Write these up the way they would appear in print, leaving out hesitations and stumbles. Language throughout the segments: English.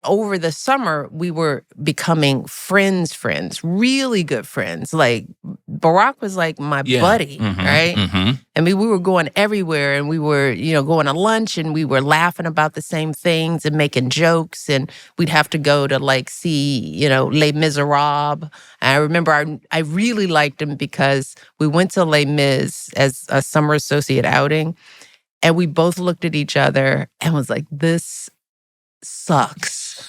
over the summer, we were becoming friends, really good friends. Like, Barack was like my buddy, right? I mean, we were going everywhere, and we were, going to lunch, and we were laughing about the same things and making jokes, and we'd have to go to like see, Les Miserables. And I remember I really liked him because we went to Les Mis as a summer associate outing, and we both looked at each other and was like, this sucks.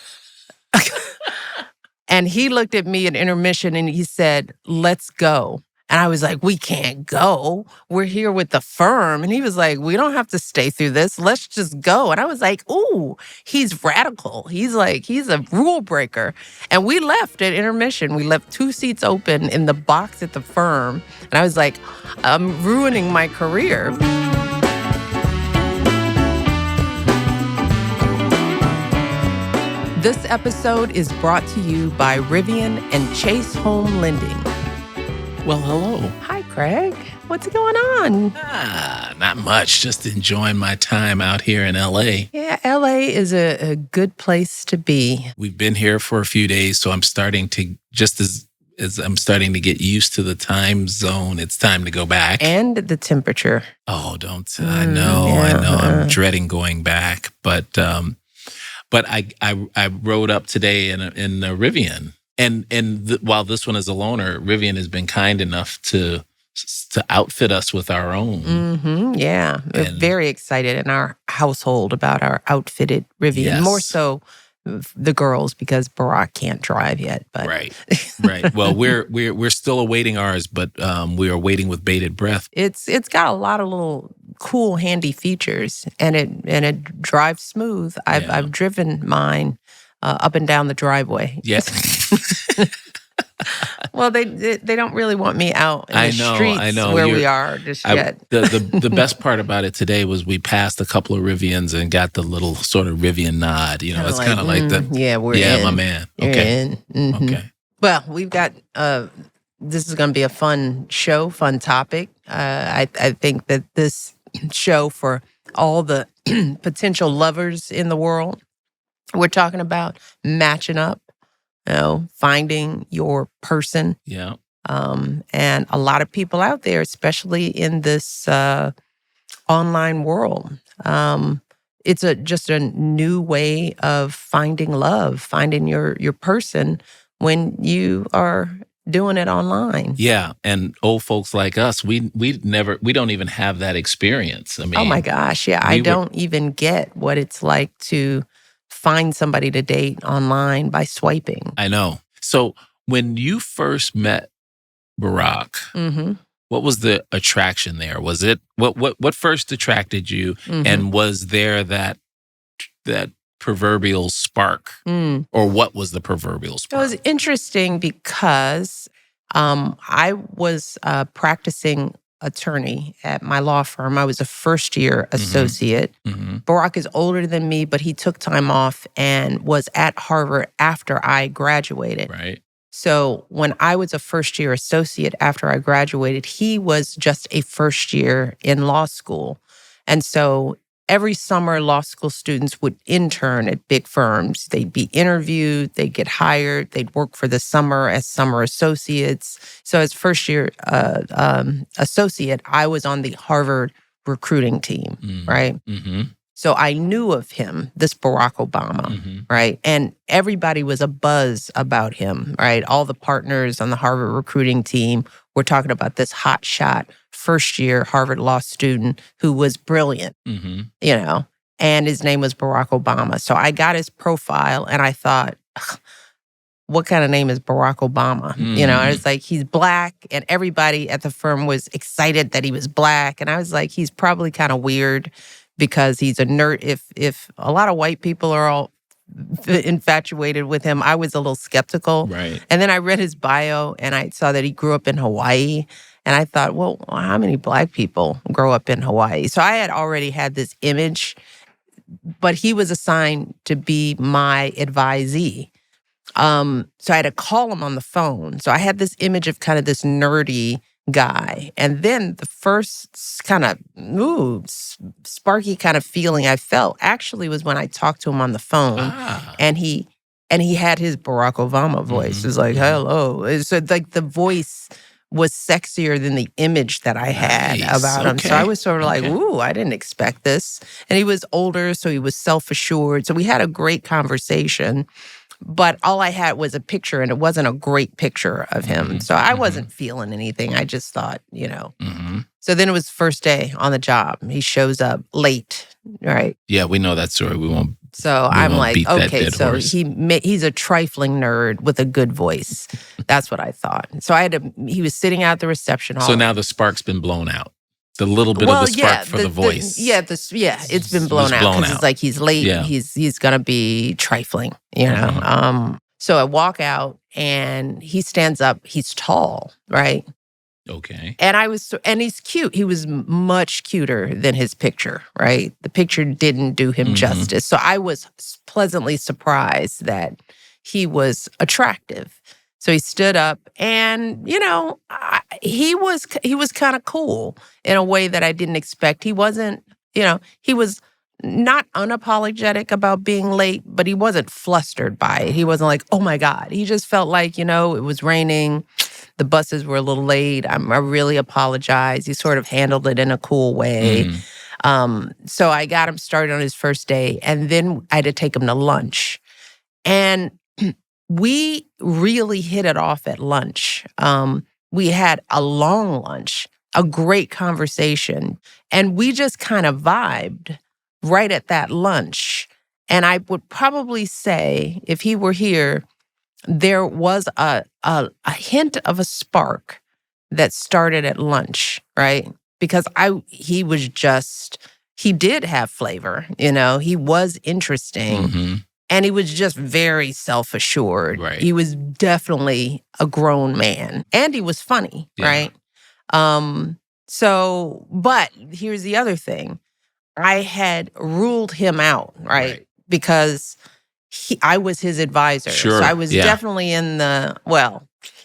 And he looked at me at intermission and he said, let's go. And I was like, we can't go. We're here with the firm. And he was like, we don't have to stay through this. Let's just go. And I was like, ooh, he's radical. He's a rule breaker. And we left at intermission. We left 2 seats open in the box at the firm. And I was like, I'm ruining my career. This episode is brought to you by Rivian and Chase Home Lending. Well, hello. Hi, Craig. What's going on? Not much. Just enjoying my time out here in L.A. Yeah, L.A. is a good place to be. We've been here for a few days, so I'm starting to, just as I'm starting to get used to the time zone, it's time to go back. And the temperature. Oh, don't. I know. I'm dreading going back. But I rode up today in a Rivian. And while this one is a loaner, Rivian has been kind enough to outfit us with our own. Yeah. We're very excited in our household about our outfitted Rivian. Yes. More so the girls, because Barack can't drive yet. But Right. Well, we're still awaiting ours, but we are waiting with bated breath. It's got a lot of little cool, handy features, and it drives smooth. I've driven mine up and down the driveway. Yes. Well, they don't really want me out in the streets where we are just yet. The best part about it today was we passed a couple of Rivians and got the little sort of Rivian nod. It's kind of like the in. My man. You're Okay. in. Mm-hmm. Okay. Well, we've got this is going to be a fun show, fun topic. I think that this show, for all the potential lovers in the world, we're talking about matching up, finding your person. Yeah. And a lot of people out there, especially in this online world, it's just a new way of finding love, finding your person when you are doing it online. Yeah, and old folks like us, we don't even have that experience. I mean, oh my gosh, yeah, I don't even get what it's like to find somebody to date online by swiping. I know. So when you first met Barack, what was the attraction there? Was it what first attracted you, and was there that proverbial spark, or what was the proverbial spark? It was interesting because I was practicing attorney at my law firm. I was a first-year associate. Barack is older than me, but he took time off and was at Harvard after I graduated. Right. So when I was a first-year associate after I graduated, he was just a first year in law school. And so every summer, law school students would intern at big firms. They'd be interviewed, they'd get hired, they'd work for the summer as summer associates. So as first-year associate, I was on the Harvard recruiting team, right? So I knew of him, this Barack Obama, right? And everybody was abuzz about him, right? All the partners on the Harvard recruiting team were talking about this hotshot first-year Harvard law student who was brilliant, and his name was Barack Obama. So I got his profile and I thought, what kind of name is Barack Obama? And it's like, he's black, and everybody at the firm was excited that he was black. And I was like, he's probably kind of weird because he's a nerd. If a lot of white people are all infatuated with him, I was a little skeptical. Right. And then I read his bio and I saw that he grew up in Hawaii. And I thought, well, how many black people grow up in Hawaii? So I had already had this image, but he was assigned to be my advisee. So I had to call him on the phone. So I had this image of kind of this nerdy guy. And then the first kind of sparky kind of feeling I felt actually was when I talked to him on the phone, and he had his Barack Obama voice. It was like, hello. It's like the voice was sexier than the image that I had about him. So I was sort of like, ooh, I didn't expect this. And he was older, so he was self-assured. So we had a great conversation. But all I had was a picture, and it wasn't a great picture of him. So I wasn't feeling anything. I just thought, So then it was first day on the job. He shows up late, right? Yeah, we know that story. We won't. So I'm like, okay, so he's a trifling nerd with a good voice. That's what I thought. So he was sitting out at the reception hall. So now the spark's been blown out. The little bit of the spark for the voice. It's been blown out because it's like he's late. Yeah. He's gonna be trifling, So I walk out and he stands up. He's tall, right? Okay. And he's cute. He was much cuter than his picture, right? The picture didn't do him justice. So I was pleasantly surprised that he was attractive. So he stood up and, he was kind of cool in a way that I didn't expect. He wasn't, he was not unapologetic about being late, but he wasn't flustered by it. He wasn't like, oh my God. He just felt like, it was raining. The buses were a little late. I really apologize. He sort of handled it in a cool way. So I got him started on his first day, and then I had to take him to lunch. And we really hit it off at lunch. We had a long lunch, a great conversation, and we just kind of vibed right at that lunch. And I would probably say, if he were here, there was a hint of a spark that started at lunch, right? Because he did have flavor, he was interesting. And he was just very self-assured. Right. He was definitely a grown man. And he was funny, right? But here's the other thing. I had ruled him out, right? Because I was his advisor. Sure. So I was definitely in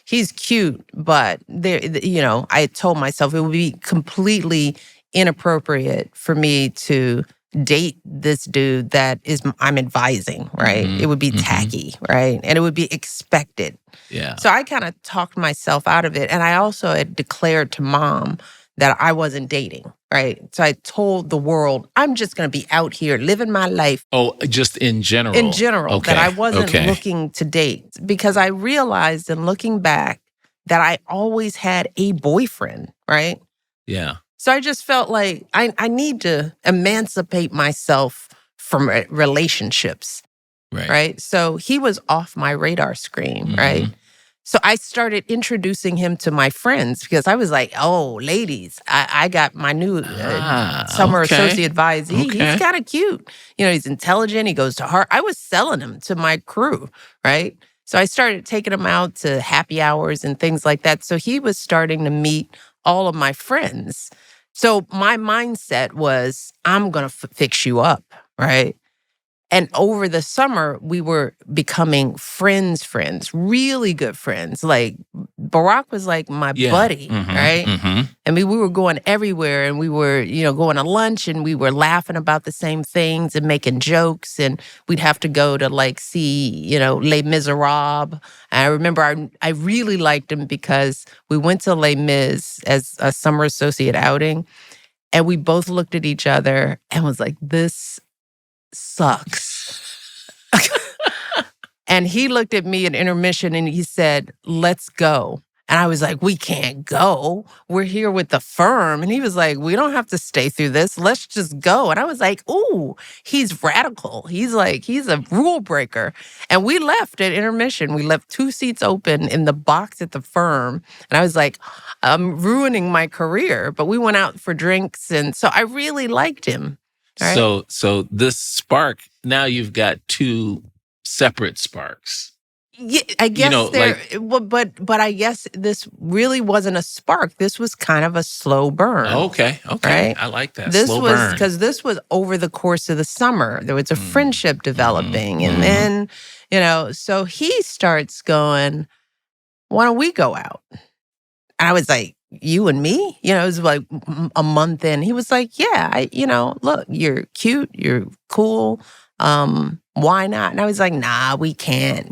he's cute, but I told myself it would be completely inappropriate for me to date this dude that I'm advising, right? It would be tacky, right? And it would be expected. Yeah. So I kind of talked myself out of it. And I also had declared to Mom that I wasn't dating, right? So I told the world, I'm just going to be out here living my life. Oh, just in general? In general, that I wasn't looking to date. Because I realized in looking back that I always had a boyfriend, right? Yeah. So I just felt like I need to emancipate myself from relationships, right? So he was off my radar screen, right? So I started introducing him to my friends because I was like, oh, ladies, I got my new summer associate advisee. He's kind of cute. He's intelligent. He goes to heart. I was selling him to my crew, right? So I started taking him out to happy hours and things like that. So he was starting to meet all of my friends. So my mindset was, I'm going to fix you up, right? And over the summer, we were becoming friends, really good friends. Like, Barack was like my buddy, right? I mean, we were going everywhere, and we were, going to lunch, and we were laughing about the same things and making jokes, and we'd have to go to, see, Les Miserables. And I remember I really liked him because we went to Les Mis as a summer associate outing, and we both looked at each other and was like, this sucks. And he looked at me at intermission and he said, let's go. And I was like, we can't go. We're here with the firm. And he was like, we don't have to stay through this. Let's just go. And I was like, ooh, he's radical. He's a rule breaker. And we left at intermission. We left 2 seats open in the box at the firm. And I was like, I'm ruining my career. But we went out for drinks. And so I really liked him. Right? So this spark, now you've got 2 separate sparks. Yeah, I guess but I guess this really wasn't a spark. This was kind of a slow burn. Okay. Right? I like that. This slow was burn. Because this was over the course of the summer. There was a friendship developing, and then so he starts going, "Why don't we go out?" And I was like, you and me? You know, it was like a month in. He was like, yeah, look, you're cute, you're cool. Why not? And I was like, nah, we can't.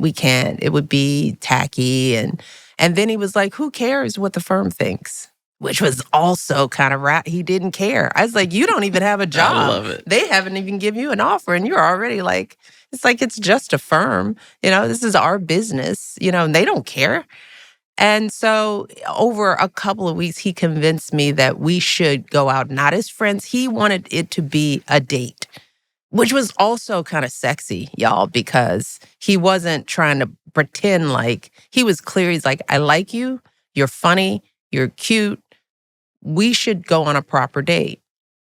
It would be tacky. And then he was like, who cares what the firm thinks? Which was also kind of he didn't care. I was like, you don't even have a job. I love it. They haven't even given you an offer, and you're already like, it's just a firm. This is our business, and they don't care. And so over a couple of weeks, he convinced me that we should go out, not as friends. He wanted it to be a date, which was also kind of sexy, y'all, because he wasn't trying to pretend like he was clear. He's like, I like you. You're funny. You're cute. We should go on a proper date.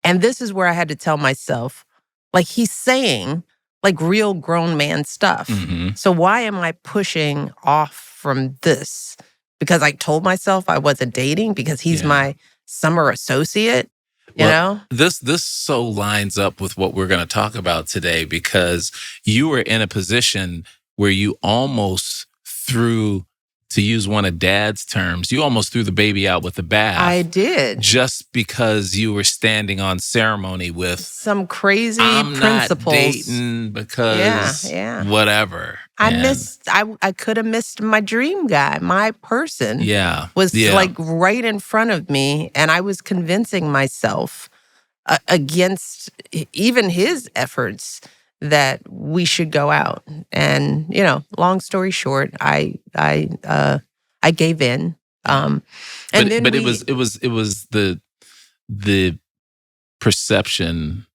And this is where I had to tell myself, like, he's saying like real grown man stuff. Mm-hmm. So why am I pushing off from this? Because I told myself I wasn't dating because he's my summer associate, you know? This so lines up with what we're going to talk about today, because you were in a position where you almost threw, to use one of Dad's terms, you almost threw the baby out with the bath. I did. Just because you were standing on ceremony with some crazy I'm principles. Not dating because whatever. I could have missed my dream guy. My person was like right in front of me, and I was convincing myself against even his efforts that we should go out. And, long story short, I gave in. It was the perception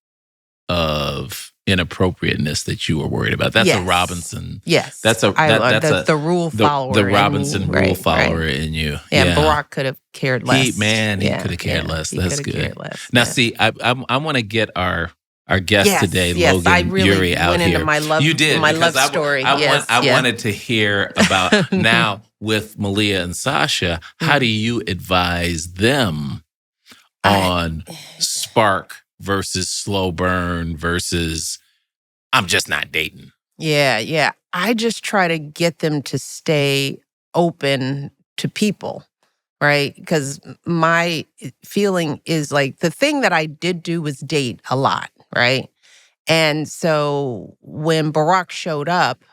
of inappropriateness that you were worried about. That's a Robinson. Yes. That's the rule follower. The Robinson rule follower in you. Yeah. Barack could have cared less. He could have cared less. That's good. Now, see, I want to get our guest today, Logan Ury, out went here. Into my love, you did my love story. I wanted to hear about now with Malia and Sasha. How do you advise them on spark versus slow burn versus I'm just not dating? Yeah. I just try to get them to stay open to people. Right? Because my feeling is like the thing that I did do was date a lot, right? And so when Barack showed up,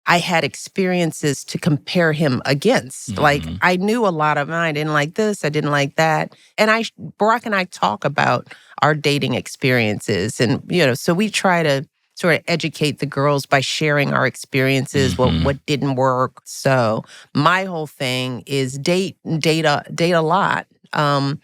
I had experiences to compare him against. Mm-hmm. Like I knew a lot of them. I didn't like this, I didn't like that. And Barack and I talk about our dating experiences. And, so we try to sort of educate the girls by sharing our experiences, what didn't work. So my whole thing is date a lot. And,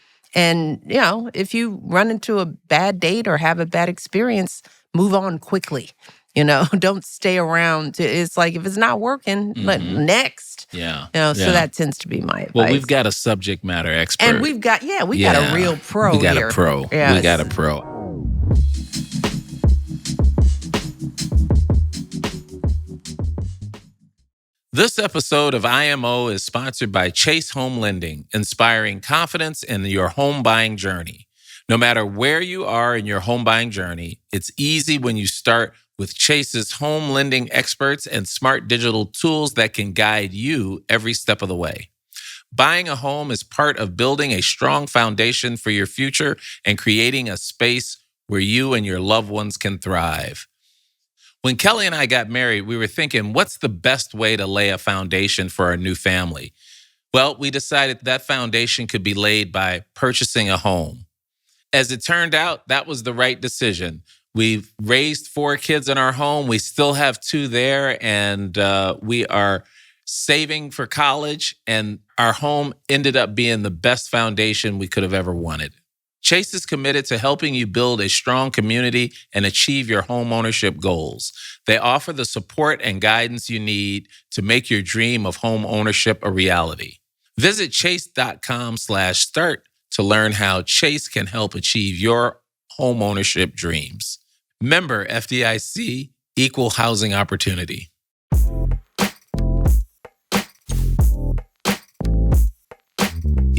if you run into a bad date or have a bad experience, move on quickly. Don't stay around. It's like, if it's not working, next. Yeah. So that tends to be my advice. Well, we've got a subject matter expert. And we got a real pro here. We got a pro. Yes. We got a pro. This episode of IMO is sponsored by Chase Home Lending, inspiring confidence in your home buying journey. No matter where you are in your home buying journey, it's easy when you start with Chase's home lending experts and smart digital tools that can guide you every step of the way. Buying a home is part of building a strong foundation for your future and creating a space where you and your loved ones can thrive. When Kelly and I got married, we were thinking, what's the best way to lay a foundation for our new family? Well, we decided that foundation could be laid by purchasing a home. As it turned out, that was the right decision. We've raised 4 kids in our home. We still have 2 there, and we are saving for college, and our home ended up being the best foundation we could have ever wanted. Chase is committed to helping you build a strong community and achieve your home ownership goals. They offer the support and guidance you need to make your dream of home ownership a reality. Visit chase.com/start to learn how Chase can help achieve your home ownership dreams. Member FDIC, Equal Housing Opportunity.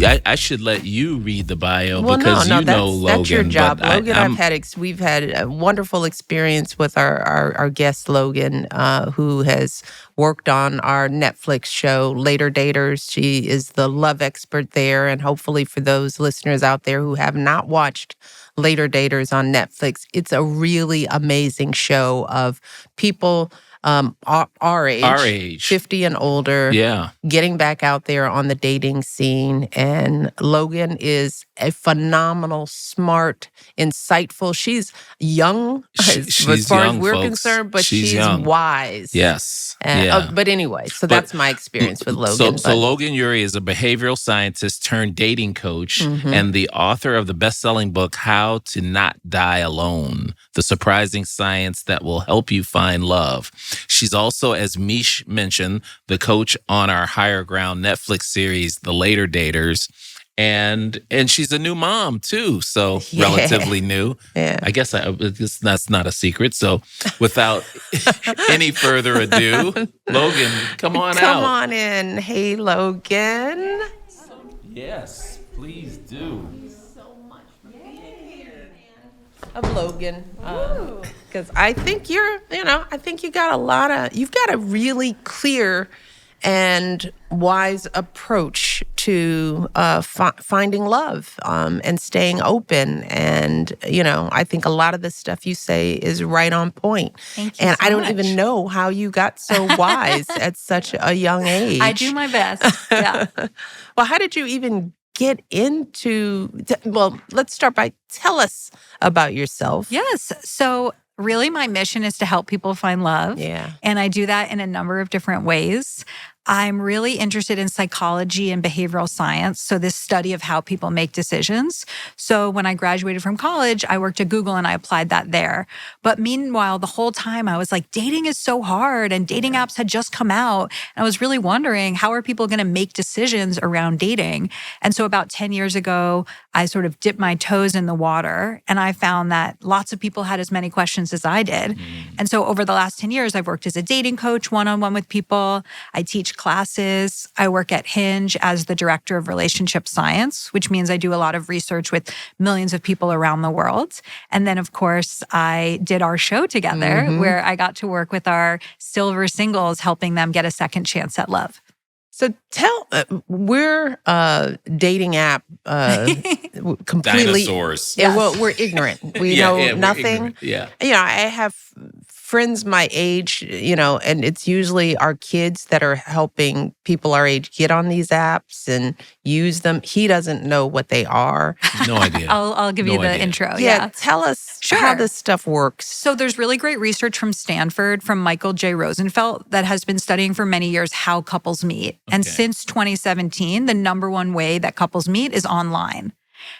I should let you read the bio Well, because no, you know Logan. that's your job. But Logan, we've had a wonderful experience with our guest Logan, who has worked on our Netflix show, Later Daters. She is the love expert there. And hopefully for those listeners out there who have not watched Later Daters on Netflix, it's a really amazing show of people our age, 50 and older, getting back out there on the dating scene. And Logan is a phenomenal, smart, insightful. She's young she's as far young, as we're folks. concerned, but she's young. wise. Yes. But anyway, so that's my experience with Logan. So Logan Ury is a behavioral scientist turned dating coach and the author of the best-selling book, How to Not Die Alone, the surprising science that will help you find love. She's also, as Mish mentioned, the coach on our Higher Ground Netflix series, The Later Daters. And she's a new mom, too, so relatively new. Yeah. I guess that's not a secret. So without any further ado, Logan, come on out. Come on in. Hey, Logan. Yes, please do. Of Logan, because I think you've got a really clear and wise approach to finding love and staying open. And, I think a lot of the stuff you say is right on point. Thank you and so I don't much. even know how you got so wise at such a young age. I do my best. Yeah. Well, how did you even get into, let's start by tell us about yourself. Yes. So really my mission is to help people find love. Yeah. And I do that in a number of different ways. I'm really interested in psychology and behavioral science, so this study of how people make decisions. So when I graduated from college, I worked at Google and I applied that there. But meanwhile, the whole time I was like, dating is so hard and dating apps had just come out. And I was really wondering, how are people going to make decisions around dating? And so about 10 years ago, I sort of dipped my toes in the water and I found that lots of people had as many questions as I did. And so over the last 10 years, I've worked as a dating coach one-on-one with people. I teach classes. I work at Hinge as the director of relationship science, which means I do a lot of research with millions of people around the world. And then, of course, I did our show together where I got to work with our silver singles, helping them get a second chance at love. So we're dating app completely. Dinosaurs. Yeah, well, we're ignorant. We know nothing. Yeah. I have friends my age, and it's usually our kids that are helping people our age get on these apps and use them. He doesn't know what they are. No idea. I'll give you the intro. Yeah. Tell us how this stuff works. So there's really great research from Stanford, from Michael J. Rosenfeld, that has been studying for many years how couples meet. And since 2017, the number one way that couples meet is online.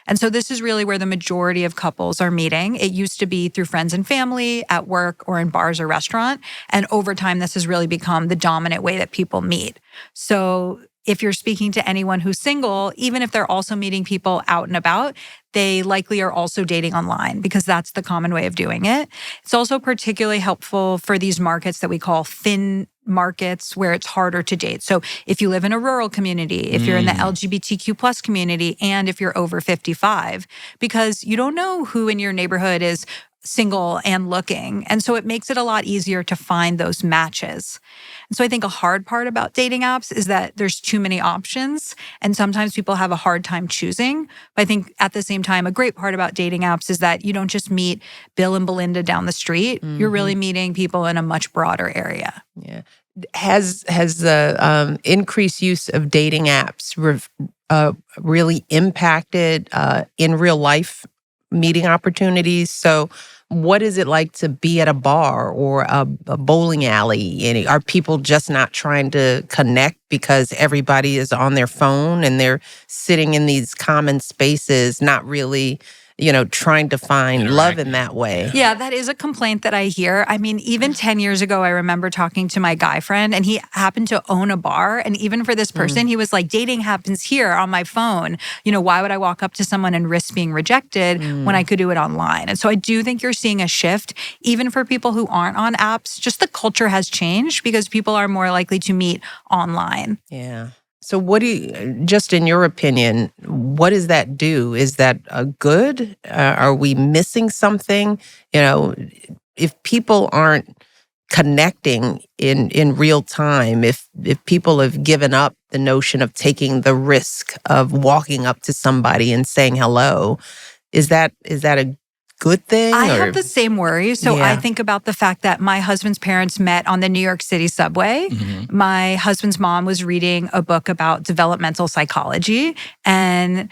And so this is really where the majority of couples are meeting. It used to be through friends and family, at work, or in bars or restaurant. And over time, this has really become the dominant way that people meet. So if you're speaking to anyone who's single, even if they're also meeting people out and about, they likely are also dating online because that's the common way of doing it. It's also particularly helpful for these markets that we call thin markets where it's harder to date. So if you live in a rural community, if you're in the LGBTQ plus community, and if you're over 55, because you don't know who in your neighborhood is single and looking. And so it makes it a lot easier to find those matches. And so I think a hard part about dating apps is that there's too many options and sometimes people have a hard time choosing. But I think at the same time, a great part about dating apps is that you don't just meet Bill and Belinda down the street. You're really meeting people in a much broader area. Yeah. Has the increased use of dating apps really impacted in real life meeting opportunities? So what is it like to be at a bar or a bowling alley? And are people just not trying to connect because everybody is on their phone and they're sitting in these common spaces, not really, trying to find love in that way? Yeah, that is a complaint that I hear. I mean, even 10 years ago, I remember talking to my guy friend and he happened to own a bar. And even for this person, he was like, dating happens here on my phone. Why would I walk up to someone and risk being rejected when I could do it online? And so I do think you're seeing a shift, even for people who aren't on apps. Just the culture has changed because people are more likely to meet online. Yeah. So what do you, just in your opinion, what does that do? Is that a good? Are we missing something? You know, if people aren't connecting in real time, if people have given up the notion of taking the risk of walking up to somebody and saying hello, is that a good thing? I or have the same worry. So I Yeah. think about the fact that my husband's parents met on the New York City subway. My husband's mom was reading a book about developmental psychology, and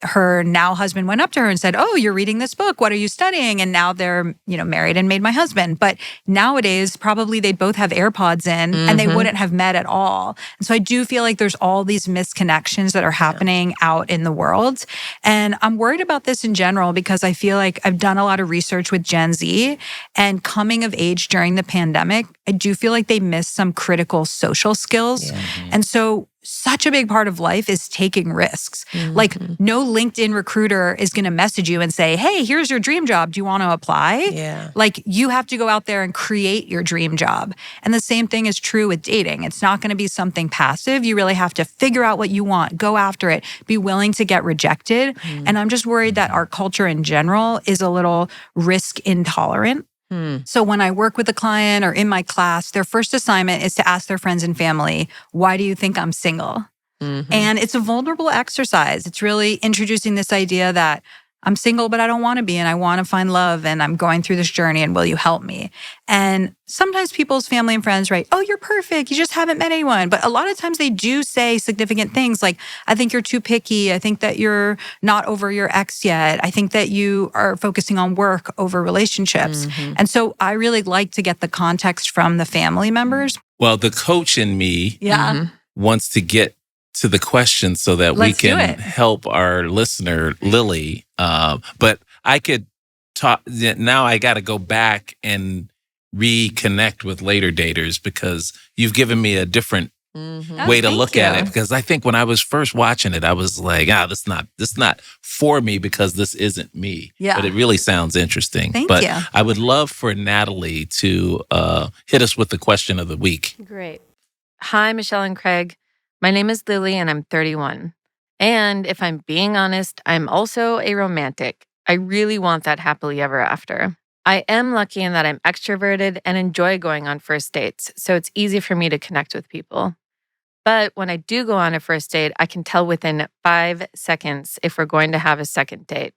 her now husband went up to her and said, "Oh, you're reading this book. What are you studying?" And now they're, married and made my husband. But nowadays, probably they'd both have AirPods in and they wouldn't have met at all. And so I do feel like there's all these misconnections that are happening out in the world. And I'm worried about this in general because I feel like I've done a lot of research with Gen Z, and coming of age during the pandemic, I do feel like they missed some critical social skills. And so such a big part of life is taking risks. Like no LinkedIn recruiter is going to message you and say, "Hey, here's your dream job. Do you want to apply?" Yeah. Like you have to go out there and create your dream job. And the same thing is true with dating. It's not going to be something passive. You really have to figure out what you want, go after it, be willing to get rejected. And I'm just worried that our culture in general is a little risk intolerant. So when I work with a client or in my class, their first assignment is to ask their friends and family, "Why do you think I'm single?" And it's a vulnerable exercise. It's really introducing this idea that I'm single, but I don't want to be, and I want to find love, and I'm going through this journey, and will you help me? And sometimes people's family and friends write, "Oh, you're perfect. You just haven't met anyone." But a lot of times they do say significant things like, "I think you're too picky. I think that you're not over your ex yet. I think that you are focusing on work over relationships." And so I really like to get the context from the family members. Well, the coach in me Yeah. wants to get to the question so that Let's we do can it. help our listener, Lily. But I could talk, now I got to go back and reconnect with later daters because you've given me a different way to thank look at you. it. Because I think when I was first watching it, I was like, this not for me because this isn't me. Yeah. But it really sounds interesting. Thank but you. I would love for Natalie to hit us with the question of the week. Great. Hi, Michelle and Craig. My name is Lily and I'm 31. And if I'm being honest, I'm also a romantic. I really want that happily ever after. I am lucky in that I'm extroverted and enjoy going on first dates, so it's easy for me to connect with people. But when I do go on a first date, I can tell within 5 seconds if we're going to have a second date.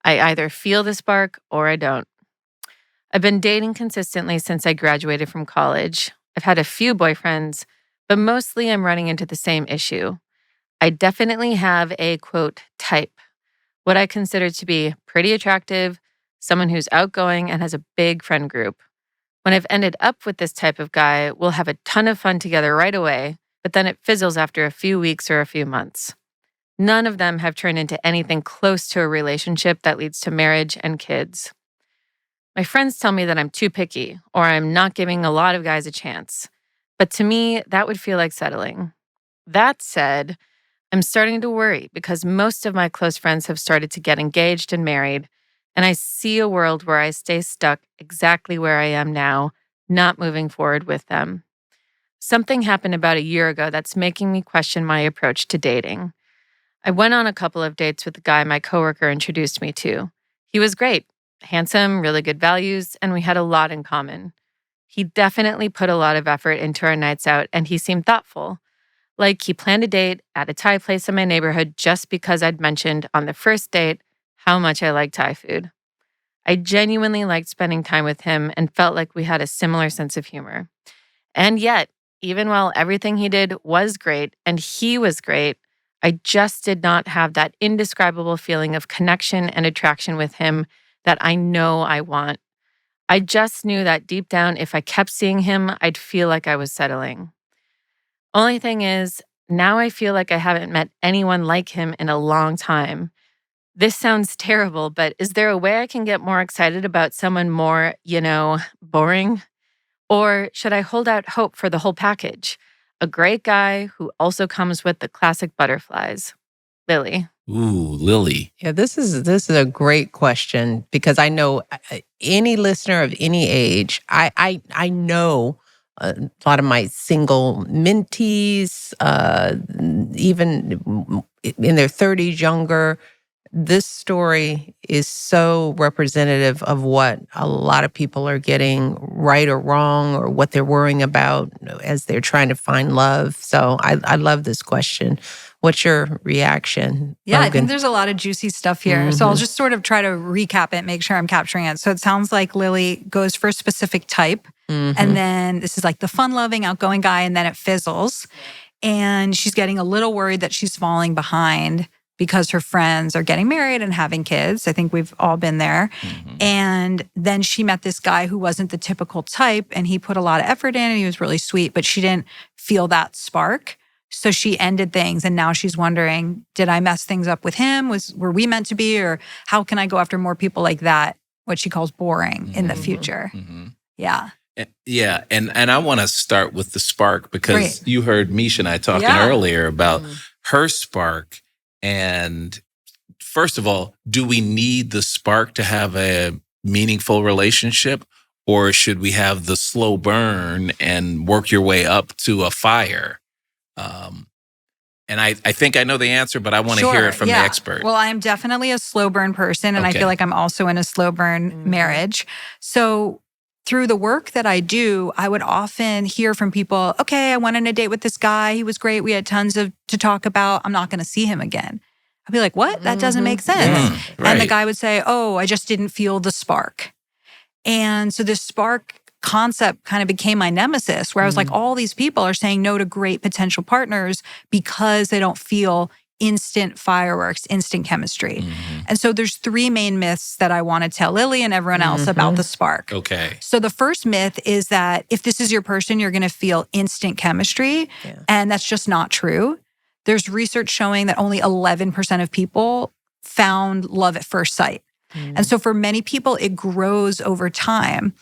I either feel the spark or I don't. I've been dating consistently since I graduated from college. I've had a few boyfriends, but mostly I'm running into the same issue. I definitely have a, quote, type, what I consider to be pretty attractive, someone who's outgoing and has a big friend group. When I've ended up with this type of guy, we'll have a ton of fun together right away, but then it fizzles after a few weeks or a few months. None of them have turned into anything close to a relationship that leads to marriage and kids. My friends tell me that I'm too picky or I'm not giving a lot of guys a chance. But to me, that would feel like settling. That said, I'm starting to worry because most of my close friends have started to get engaged and married, and I see a world where I stay stuck exactly where I am now, not moving forward with them. Something happened about a year ago that's making me question my approach to dating. I went on a couple of dates with the guy my coworker introduced me to. He was great, handsome, really good values, and we had a lot in common. He definitely put a lot of effort into our nights out, and he seemed thoughtful. Like he planned a date at a Thai place in my neighborhood just because I'd mentioned on the first date how much I like Thai food. I genuinely liked spending time with him and felt like we had a similar sense of humor. And yet, even while everything he did was great and he was great, I just did not have that indescribable feeling of connection and attraction with him that I know I want. I just knew that deep down, if I kept seeing him, I'd feel like I was settling. Only thing is, now I feel like I haven't met anyone like him in a long time. This sounds terrible, but is there a way I can get more excited about someone more, boring? Or should I hold out hope for the whole package? A great guy who also comes with the classic butterflies. Lily. Ooh, Lily. Yeah, this is a great question because I know any listener of any age, I know a lot of my single mentees, even in their 30s, younger. This story is so representative of what a lot of people are getting right or wrong, or what they're worrying about as they're trying to find love. So I love this question. What's your reaction, Yeah, Logan? I think there's a lot of juicy stuff here. So I'll just sort of try to recap it, make sure I'm capturing it. So it sounds like Lily goes for a specific type. And then this is like the fun-loving, outgoing guy, and then it fizzles. And she's getting a little worried that she's falling behind because her friends are getting married and having kids. I think we've all been there. And then she met this guy who wasn't the typical type, and he put a lot of effort in, and he was really sweet, but she didn't feel that spark. So she ended things, and now she's wondering, did I mess things up with him? Were we meant to be? Or how can I go after more people like that, what she calls boring, in the future? Yeah. Yeah, and I want to start with the spark, because Great. you heard Misha and I talking earlier about her spark. And first of all, do we need the spark to have a meaningful relationship, or should we have the slow burn and work your way up to a fire? And I think I know the answer, but I want to hear it from the expert. Well, I'm definitely a slow burn person, and I feel like I'm also in a slow burn marriage. So through the work that I do, I would often hear from people, okay, I went on a date with this guy. He was great. We had tons to talk about. I'm not going to see him again. I'd be like, what? That doesn't make sense. Right. And the guy would say, oh, I just didn't feel the spark. And so this spark concept kind of became my nemesis, where I was like, all these people are saying no to great potential partners because they don't feel instant fireworks, instant chemistry. And so there's 3 main myths that I want to tell Lily and everyone else about the spark. Okay. So the first myth is that if this is your person, you're going to feel instant chemistry. And that's just not true. There's research showing that only 11% of people found love at first sight. And so for many people, it grows over time.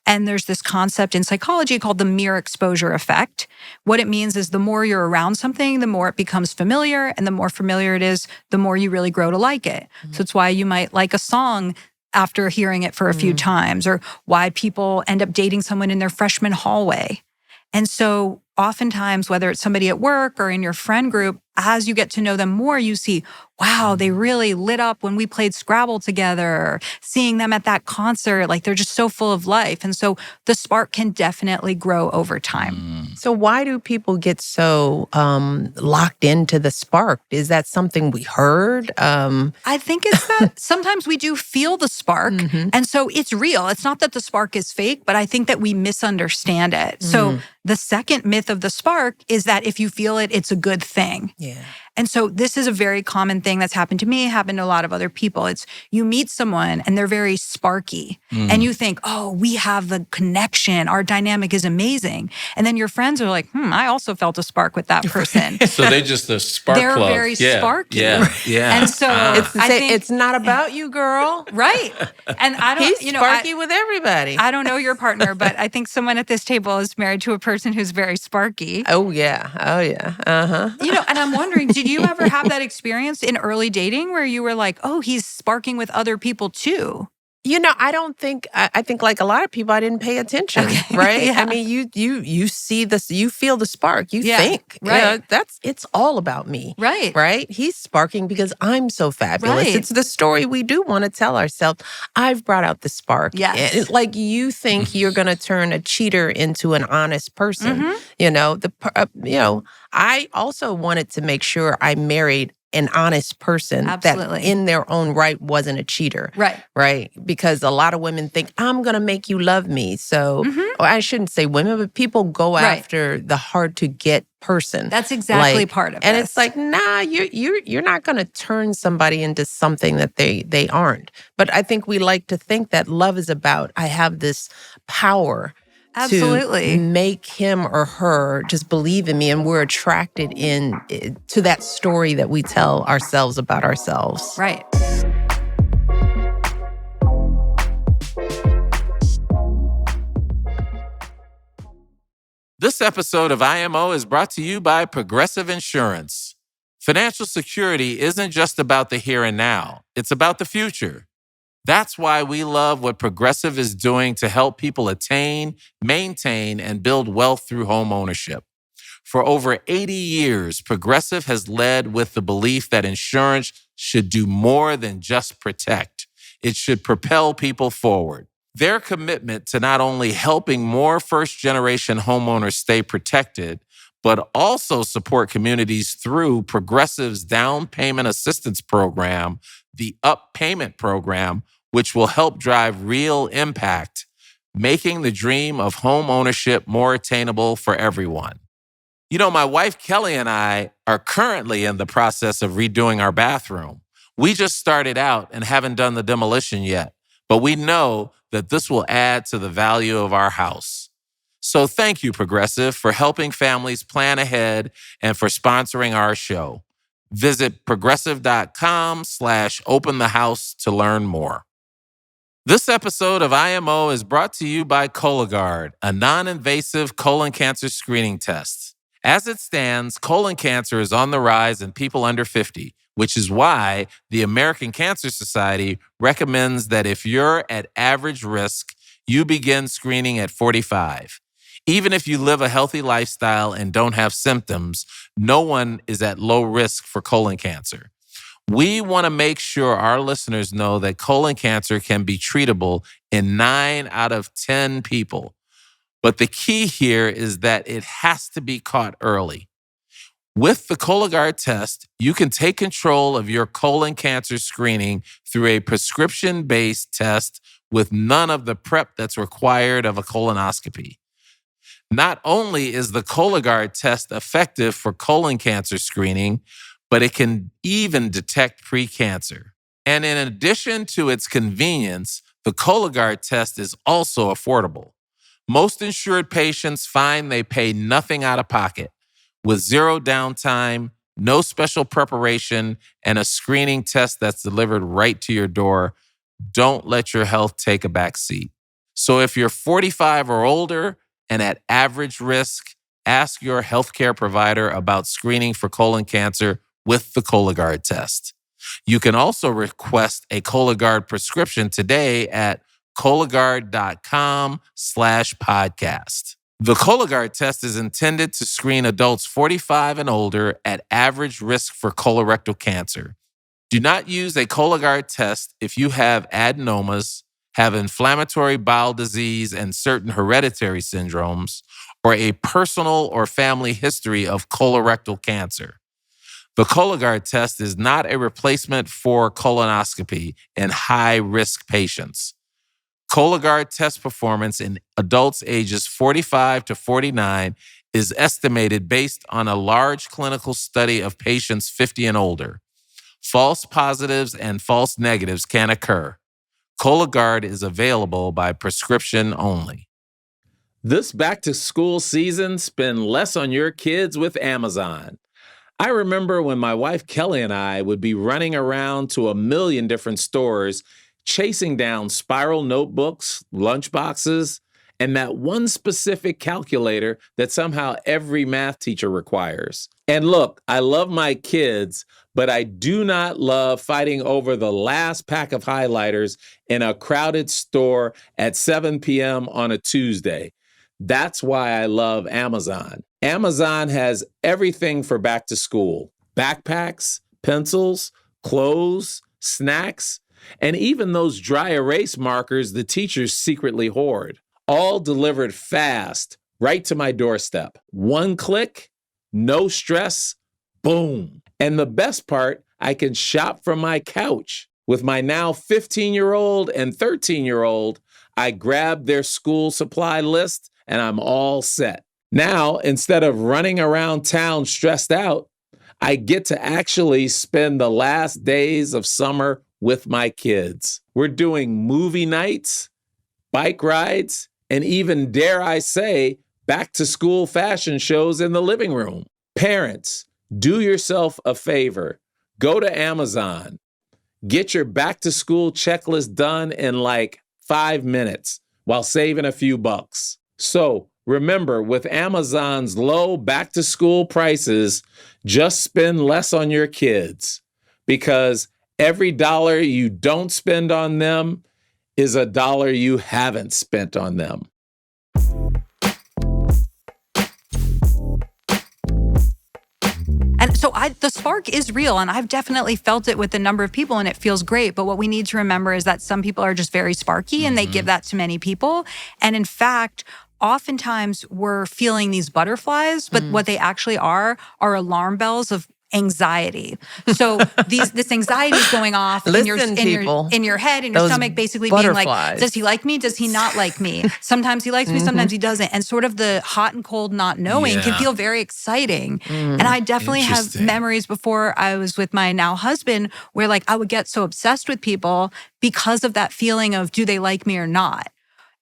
And there's this concept in psychology called the mere exposure effect. What it means is the more you're around something, the more it becomes familiar. And the more familiar it is, the more you really grow to like it. So it's why you might like a song after hearing it for a few times, or why people end up dating someone in their freshman hallway. And so oftentimes, whether it's somebody at work or in your friend group, as you get to know them more, you see, wow, they really lit up when we played Scrabble together, seeing them at that concert, like they're just so full of life. And so the spark can definitely grow over time. So why do people get so locked into the spark? Is that something we heard? I think it's that sometimes we do feel the spark. And so it's real. It's not that the spark is fake, but I think that we misunderstand it. So the second myth of the spark is that if you feel it, it's a good thing. Yeah. And so this is a very common thing that's happened to me, happened to a lot of other people. It's you meet someone and they're very sparky and you think, oh, we have the connection. Our dynamic is amazing. And then your friends are like, I also felt a spark with that person. So they're just a spark They're plug. very sparky. Yeah. And so I think it's not about you, girl. right. And I don't, He's sparky with everybody. I don't know your partner, but I think someone at this table is married to a person who's very sparky. Oh, yeah. And I'm wondering, did you ever have that experience in early dating where you were like, oh, he's sparking with other people too? I don't think, I think like a lot of people, I didn't pay attention, right? Yeah. I mean, you see this, you feel the spark, you think, right. It's all about me. Right. He's sparking because I'm so fabulous. Right. It's the story we do want to tell ourselves. I've brought out the spark. Yes. And like you think you're going to turn a cheater into an honest person. I also wanted to make sure I married an honest person Absolutely. that in their own right wasn't a cheater. Right. Because a lot of women think, I'm going to make you love me. So or I shouldn't say women, but people go after the hard to get person. That's exactly part of it. And it's like, nah, you're not going to turn somebody into something that they aren't. But I think we like to think that love is about, I have this power Absolutely. to make him or her just believe in me, and we're attracted to that story that we tell ourselves about ourselves. Right. This episode of IMO is brought to you by Progressive Insurance. Financial security isn't just about the here and now, it's about the future. That's why we love what Progressive is doing to help people attain, maintain, and build wealth through home ownership. For over 80 years, Progressive has led with the belief that insurance should do more than just protect. It should propel people forward. Their commitment to not only helping more first-generation homeowners stay protected, but also support communities through Progressive's down payment assistance program, the Up Payment Program, which will help drive real impact, making the dream of home ownership more attainable for everyone. You know, my wife Kelly and I are currently in the process of redoing our bathroom. We just started out and haven't done the demolition yet, but we know that this will add to the value of our house. So thank you, Progressive, for helping families plan ahead and for sponsoring our show. Visit progressive.com/openthehouse to learn more. This episode of IMO is brought to you by Cologuard, a non-invasive colon cancer screening test. As it stands, colon cancer is on the rise in people under 50, which is why the American Cancer Society recommends that if you're at average risk, you begin screening at 45. Even if you live a healthy lifestyle and don't have symptoms, no one is at low risk for colon cancer. We want to make sure our listeners know that colon cancer can be treatable in 9 out of 10 people. But the key here is that it has to be caught early. With the Cologuard test, you can take control of your colon cancer screening through a prescription-based test with none of the prep that's required of a colonoscopy. Not only is the Cologuard test effective for colon cancer screening, but it can even detect precancer. And in addition to its convenience, the Cologuard test is also affordable. Most insured patients find they pay nothing out of pocket, with zero downtime, no special preparation, and a screening test that's delivered right to your door. Don't let your health take a back seat. So if you're 45 or older and at average risk, ask your healthcare provider about screening for colon cancer with the Cologuard test. You can also request a Cologuard prescription today at Cologuard.com/podcast. The Cologuard test is intended to screen adults 45 and older at average risk for colorectal cancer. Do not use a Cologuard test if you have adenomas, have inflammatory bowel disease and certain hereditary syndromes, or a personal or family history of colorectal cancer. The Cologuard test is not a replacement for colonoscopy in high-risk patients. Cologuard test performance in adults ages 45 to 49 is estimated based on a large clinical study of patients 50 and older. False positives and false negatives can occur. Cologuard is available by prescription only. This back-to-school season, spend less on your kids with Amazon. I remember when my wife Kelly and I would be running around to a million different stores, chasing down spiral notebooks, lunchboxes, and that one specific calculator that somehow every math teacher requires. And look, I love my kids, but I do not love fighting over the last pack of highlighters in a crowded store at 7 p.m. on a Tuesday. That's why I love Amazon. Amazon has everything for back to school: backpacks, pencils, clothes, snacks, and even those dry erase markers the teachers secretly hoard. All delivered fast, right to my doorstep. One click, no stress, boom. And the best part, I can shop from my couch. With my now 15-year-old and 13-year-old, I grab their school supply list and I'm all set. Now, instead of running around town stressed out, I get to actually spend the last days of summer with my kids. We're doing movie nights, bike rides, and even, dare I say, back-to-school fashion shows in the living room. Parents, do yourself a favor. Go to Amazon. Get your back-to-school checklist done in like 5 minutes while saving a few bucks. So remember, with Amazon's low back-to-school prices, just spend less on your kids, because Every dollar you don't spend on them is a dollar you haven't spent on them. And so the spark is real, and I've definitely felt it with a number of people, and it feels great. But what we need to remember is that some people are just very sparky, and they give that to many people. And in fact, oftentimes we're feeling these butterflies, but what they actually are alarm bells of anxiety. So this anxiety is going off in your head, in your stomach, basically being like, does he like me? Does he not like me? Sometimes he likes me, sometimes he doesn't. And sort of the hot and cold not knowing can feel very exciting. And I definitely have memories before I was with my now husband where like I would get so obsessed with people because of that feeling of, do they like me or not?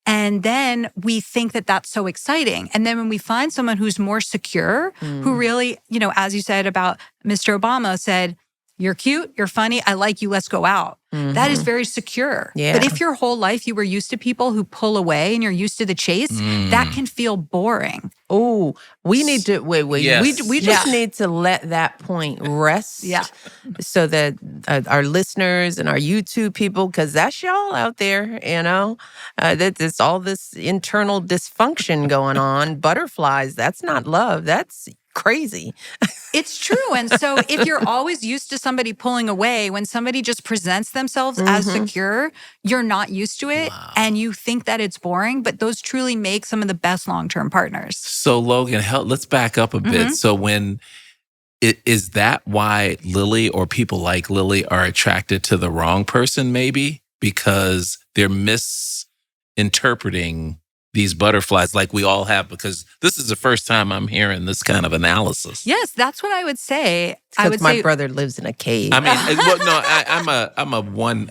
And then we think that that's so exciting. And then when we find someone who's more secure, who really, as you said about Mr. Obama said, you're cute, you're funny, I like you, let's go out. That is very secure. Yeah. But if your whole life you were used to people who pull away and you're used to the chase, that can feel boring. Oh, we need to, wait. Yes. We just need to let that point rest. So that our listeners and our YouTube people, because that's y'all out there, that there's all this internal dysfunction going on. Butterflies, that's not love. That's crazy. It's true. And so if you're always used to somebody pulling away, when somebody just presents themselves as secure, you're not used to it and you think that it's boring, but those truly make some of the best long-term partners. So Logan, let's back up a bit. So is that why Lily or people like Lily are attracted to the wrong person maybe? Because they're misinterpreting these butterflies like we all have, because this is the first time I'm hearing this kind of analysis. Yes, that's what I would say. Because my brother lives in a cave. I mean,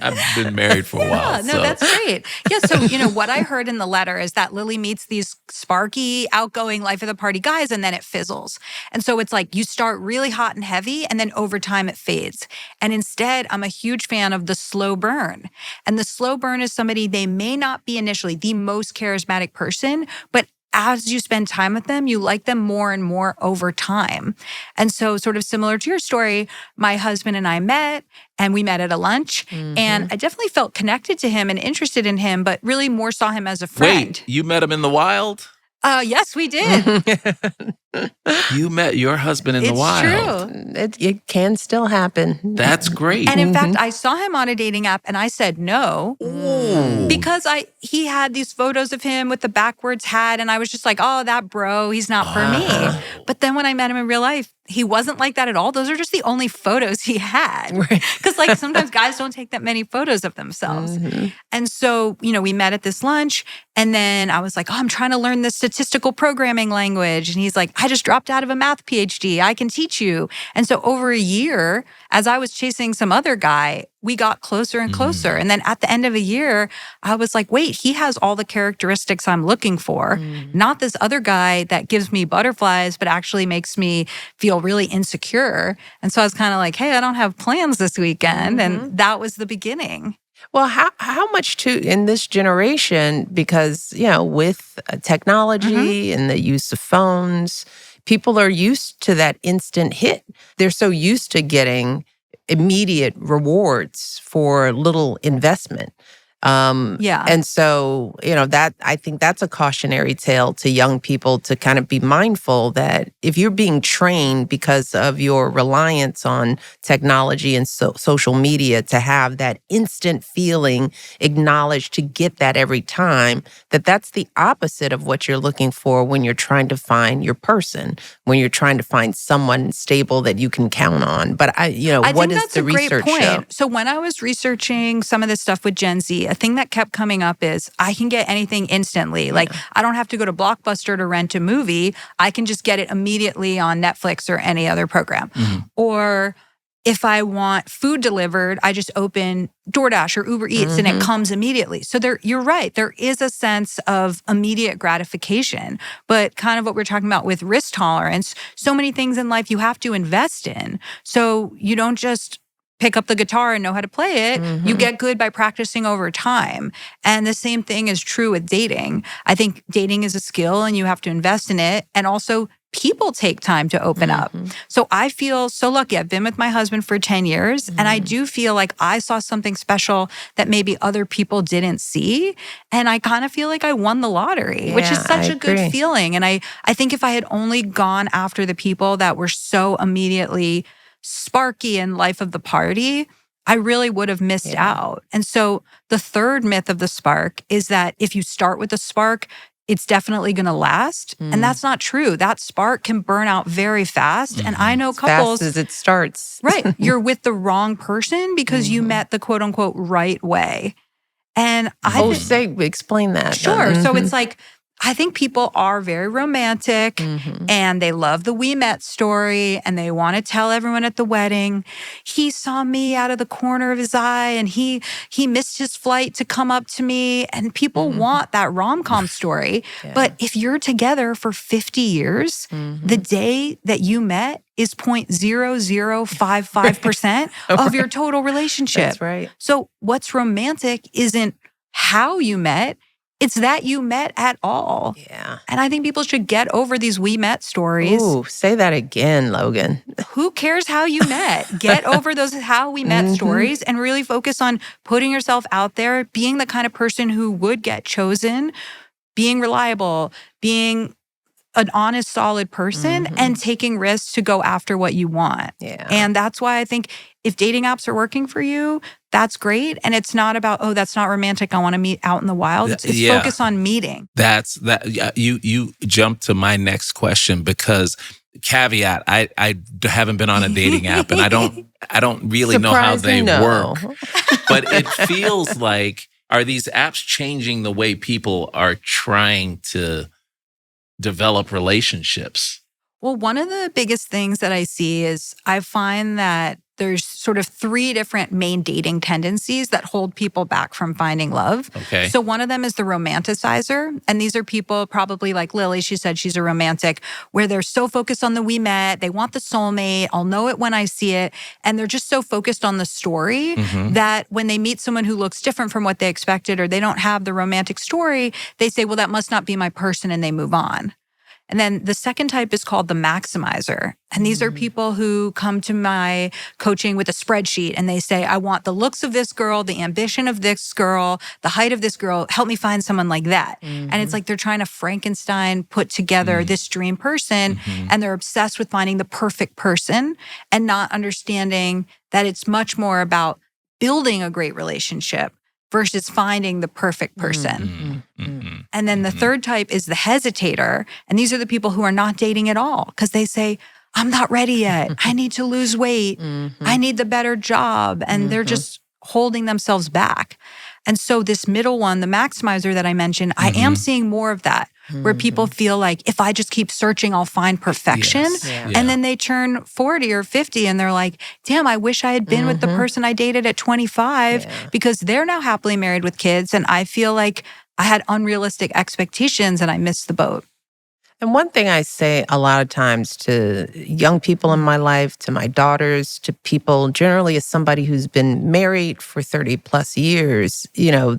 I've been married for a while. No, that's great. Yeah, so, what I heard in the letter is that Lily meets these sparky, outgoing life of the party guys, and then it fizzles. And so it's like you start really hot and heavy, and then over time it fades. And instead, I'm a huge fan of the slow burn. And the slow burn is somebody, they may not be initially the most charismatic person, but as you spend time with them, you like them more and more over time. And so sort of similar to your story, my husband and I met, and we met at a lunch. And I definitely felt connected to him and interested in him, but really more saw him as a friend. Wait, you met him in the wild? Yes, we did. You met your husband in the wild. It's true. It can still happen. That's great. And in fact, I saw him on a dating app and I said no. Because he had these photos of him with the backwards hat and I was just like, oh, that bro, he's not for me. But then when I met him in real life, he wasn't like that at all. Those are just the only photos he had. Because like sometimes guys don't take that many photos of themselves. And so, we met at this lunch and then I was like, oh, I'm trying to learn this statistical programming language. And he's like, I just dropped out of a math PhD. I can teach you. And so over a year, as I was chasing some other guy, we got closer and closer. And then at the end of a year, I was like, wait, he has all the characteristics I'm looking for. Not this other guy that gives me butterflies, but actually makes me feel really insecure. And so I was kind of like, hey, I don't have plans this weekend. And that was the beginning. Well, how much too in this generation, because, with technology and the use of phones, people are used to that instant hit. They're so used to getting immediate rewards for little investment. And so, that I think that's a cautionary tale to young people to kind of be mindful that if you're being trained because of your reliance on technology and social media to have that instant feeling acknowledged to get that every time, that's the opposite of what you're looking for when you're trying to find your person, when you're trying to find someone stable that you can count on. But I what does the research show? So when I was researching some of this stuff with Gen Z, a thing that kept coming up is I can get anything instantly. Like I don't have to go to Blockbuster to rent a movie. I can just get it immediately on Netflix or any other program. Or if I want food delivered, I just open DoorDash or Uber Eats and it comes immediately. So you're right. There is a sense of immediate gratification, but kind of what we're talking about with risk tolerance, so many things in life you have to invest in. So you don't just pick up the guitar and know how to play it. You get good by practicing over time. And the same thing is true with dating. I think dating is a skill and you have to invest in it. And also people take time to open up. So I feel so lucky. I've been with my husband for 10 years, and I do feel like I saw something special that maybe other people didn't see. And I kind of feel like I won the lottery, which is such a good feeling. And I think if I had only gone after the people that were so immediately sparky and life of the party, I really would have missed out. And so the third myth of the spark is that if you start with a spark, it's definitely going to last. And that's not true. That spark can burn out very fast. And I know couples— fast as it starts. Right. You're with the wrong person because you met the quote unquote right way. And explain that. Sure. So it's like, I think people are very romantic and they love the we met story and they want to tell everyone at the wedding, he saw me out of the corner of his eye and he missed his flight to come up to me. And people want that rom-com story. But if you're together for 50 years, the day that you met is 0.0055% of your total relationship. That's right. So what's romantic isn't how you met. It's that you met at all. Yeah. And I think people should get over these we met stories. Ooh, say that again, Logan. Who cares how you met? Get over those how we met stories and really focus on putting yourself out there, being the kind of person who would get chosen, being reliable, being an honest, solid person, and taking risks to go after what you want. Yeah. And that's why I think if dating apps are working for you, that's great. And it's not about, oh, that's not romantic, I want to meet out in the wild. It's focused on meeting. You jumped to my next question because caveat, I haven't been on a dating app and I don't really know how they work. But it feels like, are these apps changing the way people are trying to develop relationships? Well, one of the biggest things that I see is I find that there's sort of 3 different main dating tendencies that hold people back from finding love. Okay. So one of them is the romanticizer. And these are people probably like Lily, she said she's a romantic, where they're so focused on the we met, they want the soulmate, I'll know it when I see it. And they're just so focused on the story that when they meet someone who looks different from what they expected or they don't have the romantic story, they say, well, that must not be my person, and they move on. And then the second type is called the maximizer. And these are people who come to my coaching with a spreadsheet and they say, I want the looks of this girl, the ambition of this girl, the height of this girl, help me find someone like that. And it's like they're trying to Frankenstein put together this dream person and they're obsessed with finding the perfect person and not understanding that it's much more about building a great relationship versus finding the perfect person. And then the third type is the hesitator. And these are the people who are not dating at all because they say, I'm not ready yet. I need to lose weight. I need the better job. And they're just holding themselves back. And so this middle one, the maximizer that I mentioned, I am seeing more of that where people feel like if I just keep searching, I'll find perfection. And then they turn 40 or 50 and they're like, damn, I wish I had been with the person I dated at 25 because they're now happily married with kids. And I feel like I had unrealistic expectations and I missed the boat. And one thing I say a lot of times to young people in my life, to my daughters, to people generally as somebody who's been married for 30 plus years, you know,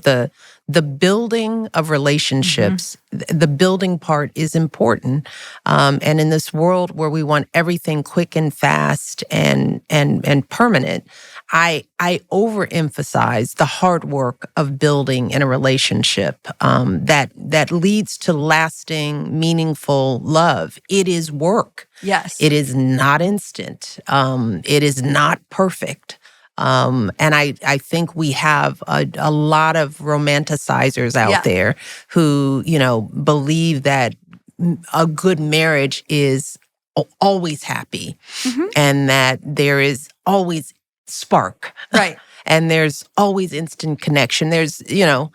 the building of relationships, the building part is important. And in this world where we want everything quick and fast and permanent, I overemphasize the hard work of building in a relationship that leads to lasting, meaningful love. It is work. Yes. It is not instant. It is not perfect. And I think we have a lot of romanticizers out there who, you know, believe that a good marriage is always happy and that there is always spark. Right. And there's always instant connection. There's, you know,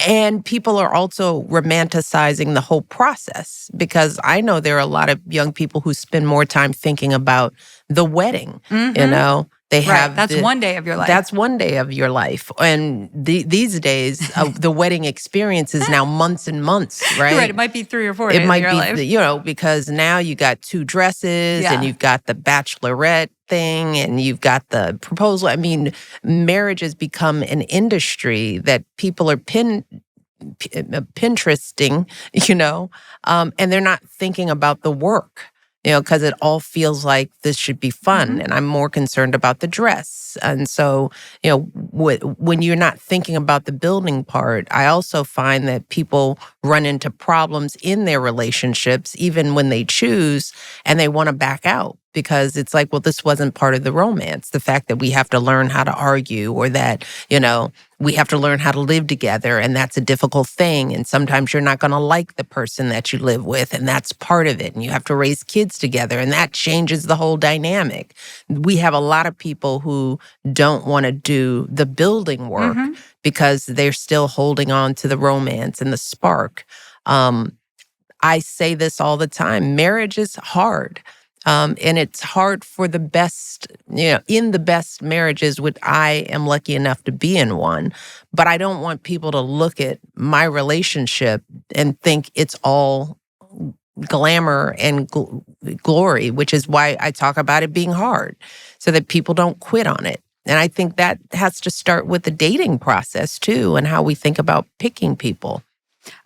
and people are also romanticizing the whole process because I know there are a lot of young people who spend more time thinking about the wedding, you know. They have that's one day of your life. That's one day of your life. And these days, the wedding experience is now months and months, right? Right. It might be 3 or 4 days of your life. You know, because now you got 2 dresses and you've got the bachelorette thing and you've got the proposal. I mean, marriage has become an industry that people are Pinteresting, and they're not thinking about the work. Because it all feels like this should be fun, and I'm more concerned about the dress. And so, when you're not thinking about the building part, I also find that people run into problems in their relationships, even when they choose, and they want to back out because it's like, well, this wasn't part of the romance. The fact that we have to learn how to argue, or that, we have to learn how to live together, and that's a difficult thing. And sometimes you're not going to like the person that you live with, and that's part of it. And you have to raise kids together, and that changes the whole dynamic. We have a lot of people who don't want to do the building work because they're still holding on to the romance and the spark. I say this all the time. Marriage is hard. And it's hard for the best, in the best marriages, which I am lucky enough to be in one. But I don't want people to look at my relationship and think it's all glamour and glory, which is why I talk about it being hard, so that people don't quit on it. And I think that has to start with the dating process too, and how we think about picking people.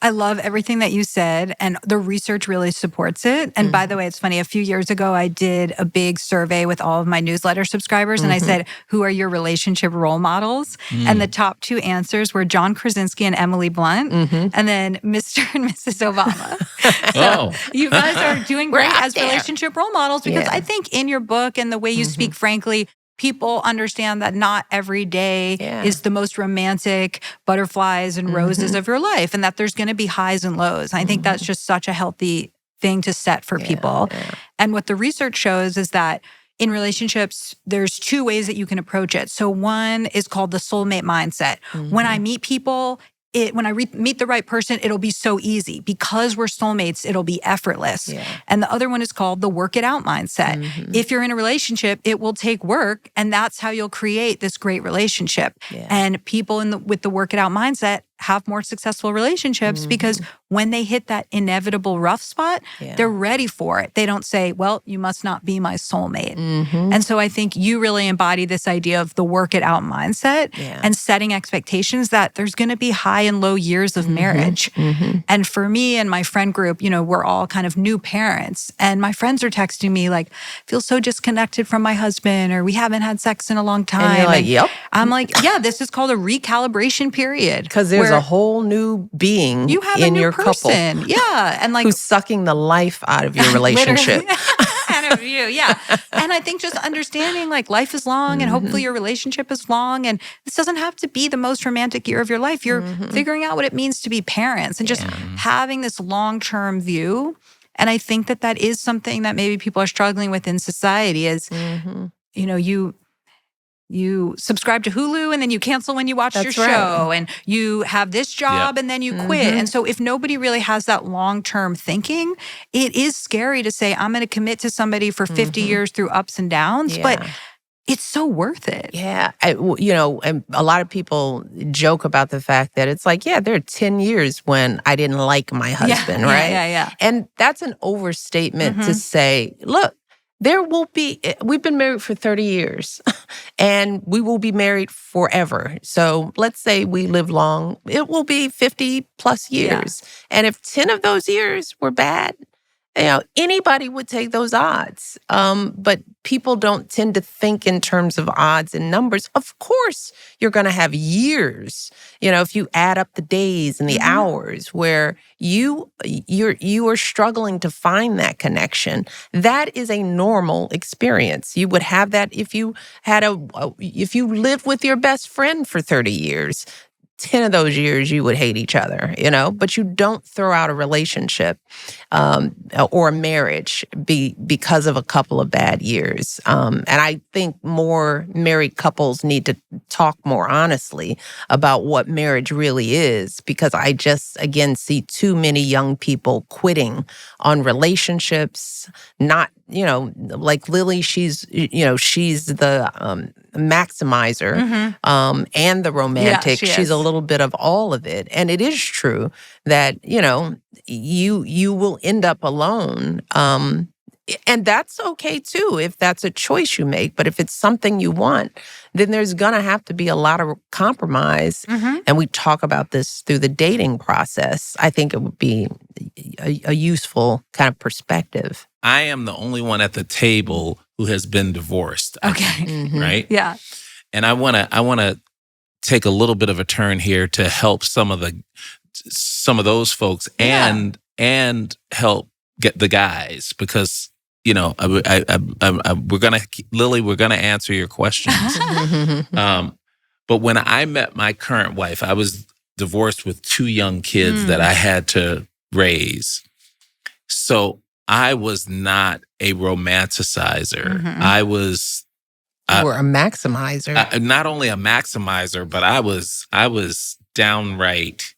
I love everything that you said, and the research really supports it. And by the way, it's funny, a few years ago, I did a big survey with all of my newsletter subscribers, and I said, who are your relationship role models? And the top two answers were John Krasinski and Emily Blunt, and then Mr. and Mrs. Obama. So you guys are doing great as relationship role models, because I think in your book and the way you speak frankly, people understand that not every day is the most romantic butterflies and roses of your life, and that there's going to be highs and lows. I think that's just such a healthy thing to set for people. And what the research shows is that in relationships, there's two ways that you can approach it. So one is called the soulmate mindset. When I meet people, when I meet the right person, it'll be so easy. Because we're soulmates, it'll be effortless. And the other one is called the work it out mindset. If you're in a relationship, it will take work, and that's how you'll create this great relationship. And people with the work it out mindset have more successful relationships because when they hit that inevitable rough spot, they're ready for it. They don't say, well, you must not be my soulmate. And so I think you really embody this idea of the work it out mindset and setting expectations that there's going to be high and low years of marriage. And for me and my friend group, we're all kind of new parents. And my friends are texting me like, feel so disconnected from my husband, or we haven't had sex in a long time. And you're like, yep. I'm like, yeah, this is called a recalibration period. Because there's a whole new being you have in a new your person. couple. Yeah. And like who's sucking the life out of your relationship. Out of you. Yeah. And I think just understanding like life is long and hopefully your relationship is long. And this doesn't have to be the most romantic year of your life. You're figuring out what it means to be parents and just having this long-term view. And I think that is something that maybe people are struggling with in society is, you subscribe to Hulu and then you cancel when you watch your show, and you have this job and then you quit. And so if nobody really has that long-term thinking, it is scary to say, I'm going to commit to somebody for 50 years through ups and downs, but it's so worth it. Yeah. And a lot of people joke about the fact that it's like, there are 10 years when I didn't like my husband, right? Yeah. And that's an overstatement to say, look, we've been married for 30 years and we will be married forever. So let's say we live long, it will be 50 plus years. And if 10 of those years were bad, anybody would take those odds. But people don't tend to think in terms of odds and numbers. Of course, you're going to have years, if you add up the days and the hours where you are struggling to find that connection. That is a normal experience. You would have that if you if you lived with your best friend for 30 years. 10 of those years you would hate each other, but you don't throw out a relationship or a marriage because of a couple of bad years. And I think more married couples need to talk more honestly about what marriage really is, because I just, again, see too many young people quitting on relationships, not, like Lily, she's the maximizer and the romantic. She's a little bit of all of it. And it is true that, you will end up alone And that's okay too, if that's a choice you make. But if it's something you want, then there's going to have to be a lot of compromise. And we talk about this through the dating process. I think it would be a useful kind of perspective. I am the only one at the table who has been divorced. I think, right? Yeah. And I want to take a little bit of a turn here to help some of those folks and help get the guys, because we're gonna answer your questions. But when I met my current wife, I was divorced with 2 young kids that I had to raise. So I was not a romanticizer. I was. You were a maximizer. Not only a maximizer, but I was downright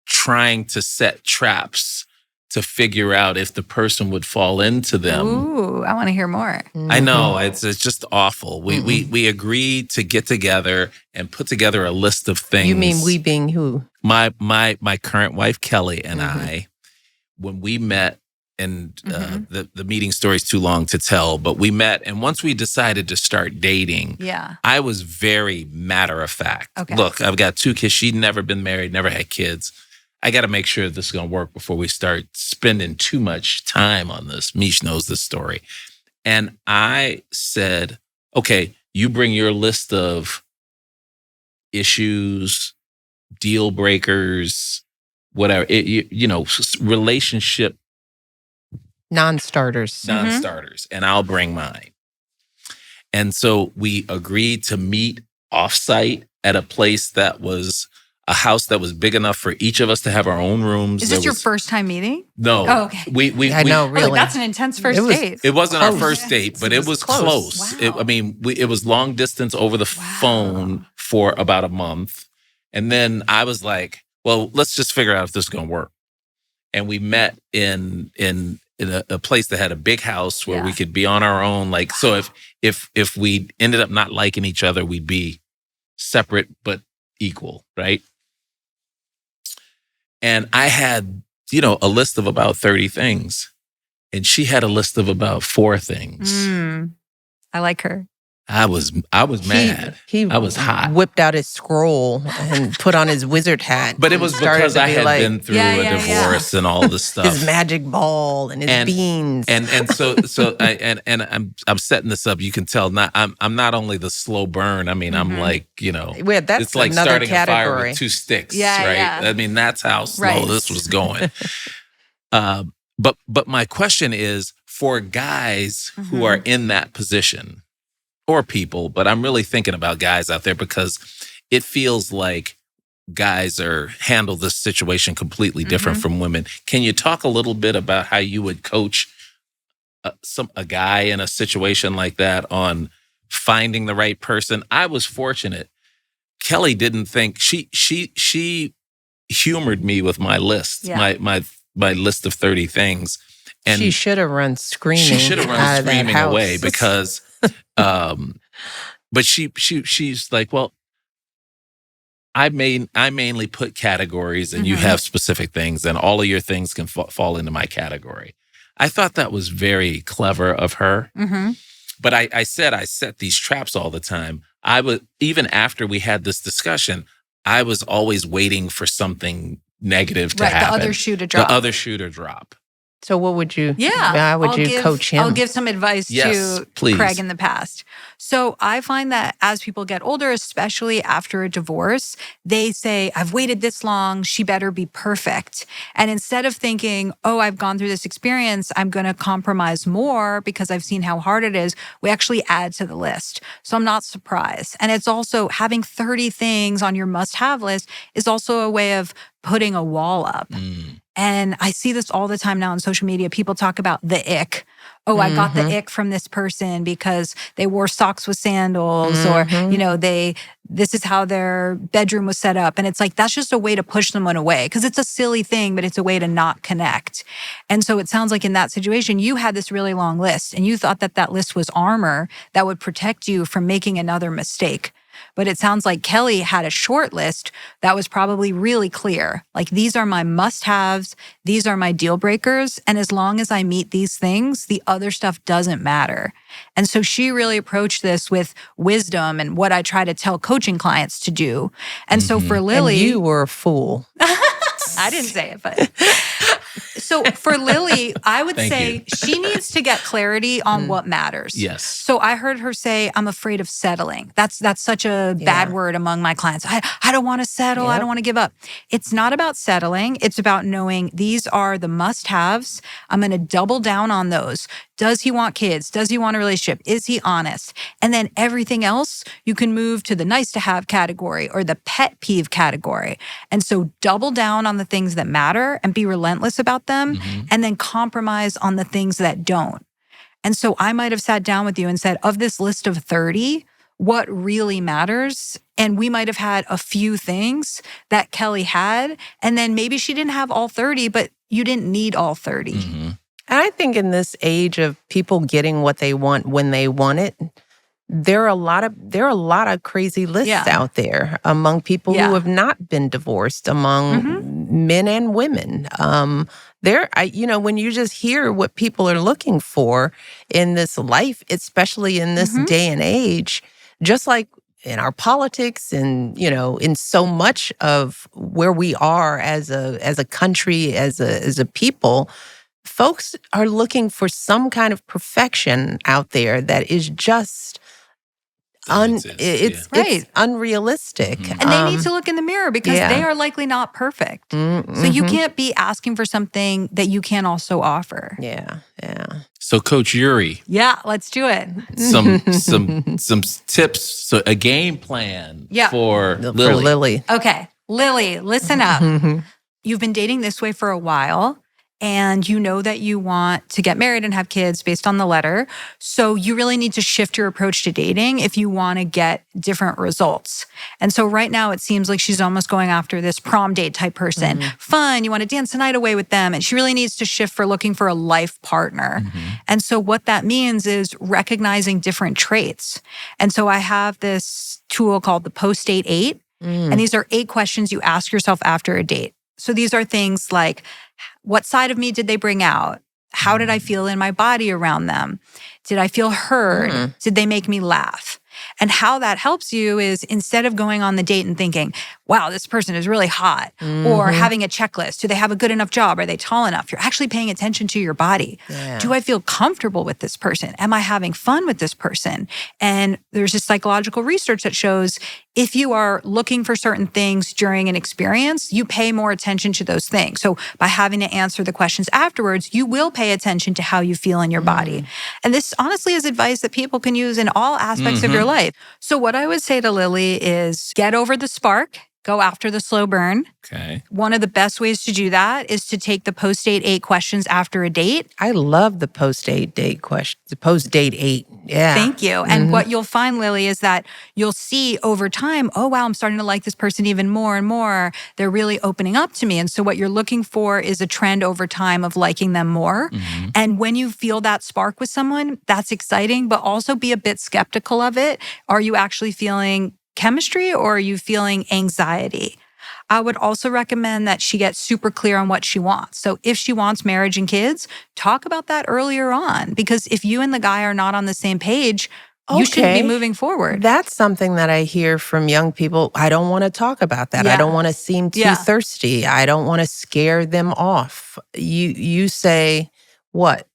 trying to set traps to figure out if the person would fall into them. Ooh, I want to hear more. I know, it's just awful. We agreed to get together and put together a list of things. You mean we being who? My current wife, Kelly, and I, when we met, and the meeting story's too long to tell, but we met, and once we decided to start dating, I was very matter of fact. Okay. Look, I've got 2 kids. She'd never been married, never had kids. I got to make sure this is going to work before we start spending too much time on this. Mish knows this story. And I said, okay, you bring your list of issues, deal breakers, whatever, relationship non-starters. And I'll bring mine. And so we agreed to meet offsite at a place that was a house that was big enough for each of us to have our own rooms. Is this your first time meeting? No. Oh, okay. I know, really. That's an intense first date. It wasn't our first date, but it was close. Wow. It was long distance over the phone for about a month. And then I was like, well, let's just figure out if this is going to work. And we met in a place that had a big house where we could be on our own. Like, so if we ended up not liking each other, we'd be separate but equal, right? And I had, a list of about 30 things. And she had a list of about 4 things. I like her. I was mad. I was hot. Whipped out his scroll and put on his wizard hat. But it was because I had been through a divorce and all this stuff. His magic ball and his beans. And so I'm setting this up. You can tell I'm not only the slow burn. I mean, I'm like, that's it's like another starting category. a fire with 2 sticks, right? Yeah. I mean, that's how slow this was going. But my question is for guys who are in that position, or people, but I'm really thinking about guys out there because it feels like guys handle this situation completely different from women. Can you talk a little bit about how you would coach a guy in a situation like that on finding the right person? I was fortunate. Kelly didn't think she humored me with my list, my list of 30 things. And she should have run screaming. She should have run screaming away because but she's like, well, I mainly put categories and you have specific things and all of your things can fall into my category. I thought that was very clever of her. But I said I set these traps all the time. Even after we had this discussion, I was always waiting for something negative to happen. The other shoe to drop. So what would you? Yeah, how would you coach him? I'll give some advice to Craig in the past. So I find that as people get older, especially after a divorce, they say, I've waited this long, she better be perfect. And instead of thinking, oh, I've gone through this experience, I'm going to compromise more because I've seen how hard it is, we actually add to the list. So I'm not surprised. And it's also having 30 things on your must-have list is also a way of putting a wall up. And I see this all the time now on social media. People talk about the ick. Oh, I got the ick from this person because they wore socks with sandals or, this is how their bedroom was set up. And it's like, that's just a way to push someone away because it's a silly thing, but it's a way to not connect. And so it sounds like in that situation, you had this really long list and you thought that list was armor that would protect you from making another mistake. But it sounds like Kelly had a short list that was probably really clear. Like, these are my must-haves, these are my deal breakers, and as long as I meet these things, the other stuff doesn't matter. And so she really approached this with wisdom and what I try to tell coaching clients to do. And so for Lily— And you were a fool. I didn't say it, but so for Lily, I would say she needs to get clarity on what matters. Yes. So I heard her say, I'm afraid of settling. That's such a bad word among my clients. I don't want to settle. I don't want to give up. It's not about settling. It's about knowing these are the must-haves. I'm going to double down on those. Does he want kids? Does he want a relationship? Is he honest? And then everything else, you can move to the nice to have category or the pet peeve category. And so double down on the things that matter and be relentless about them, and then compromise on the things that don't. And so I might have sat down with you and said, of this list of 30, what really matters? And we might have had a few things that Kelly had, and then maybe she didn't have all 30, but you didn't need all 30. And I think in this age of people getting what they want when they want it, there are a lot of crazy lists out there among people who have not been divorced, among men and women. When you just hear what people are looking for in this life, especially in this day and age, just like in our politics and, in so much of where we are as a country, as a people, folks are looking for some kind of perfection out there that is just it's unrealistic. And they need to look in the mirror because they are likely not perfect. So you can't be asking for something that you can't also offer. Yeah. So Coach Ury. Yeah, let's do it. Some tips, so a game plan for Lily. Okay, Lily, listen up. You've been dating this way for a while, and you know that you want to get married and have kids based on the letter. So you really need to shift your approach to dating if you want to get different results. And so right now it seems like she's almost going after this prom date type person. Fun, you want to dance the night away with them. And she really needs to shift for looking for a life partner. And so what that means is recognizing different traits. And so I have this tool called the Post-Date 8. And these are 8 questions you ask yourself after a date. So these are things like, what side of me did they bring out? How did I feel in my body around them? Did I feel heard? Did they make me laugh? And how that helps you is instead of going on the date and thinking, wow, this person is really hot, or having a checklist, do they have a good enough job? Are they tall enough? You're actually paying attention to your body. Do I feel comfortable with this person? Am I having fun with this person? And there's this psychological research that shows if you are looking for certain things during an experience, you pay more attention to those things. So by having to answer the questions afterwards, you will pay attention to how you feel in your body. And this honestly is advice that people can use in all aspects of your life. So what I would say to Lily is get over the spark, go after the slow burn. Okay. One of the best ways to do that is to take the Post-Date 8 questions after a date. I love the Post-Date 8 question. The Post-Date 8. Yeah. Thank you. And what you'll find, Lily, is that you'll see over time, oh, wow, I'm starting to like this person even more and more. They're really opening up to me. And so what you're looking for is a trend over time of liking them more. And when you feel that spark with someone, that's exciting, but also be a bit skeptical of it. Are you actually feeling chemistry or are you feeling anxiety? I would also recommend that she gets super clear on what she wants. So if she wants marriage and kids, talk about that earlier on. Because if you and the guy are not on the same page, you shouldn't be moving forward. That's something that I hear from young people. I don't want to talk about that. I don't want to seem too thirsty. I don't want to scare them off. You say, what?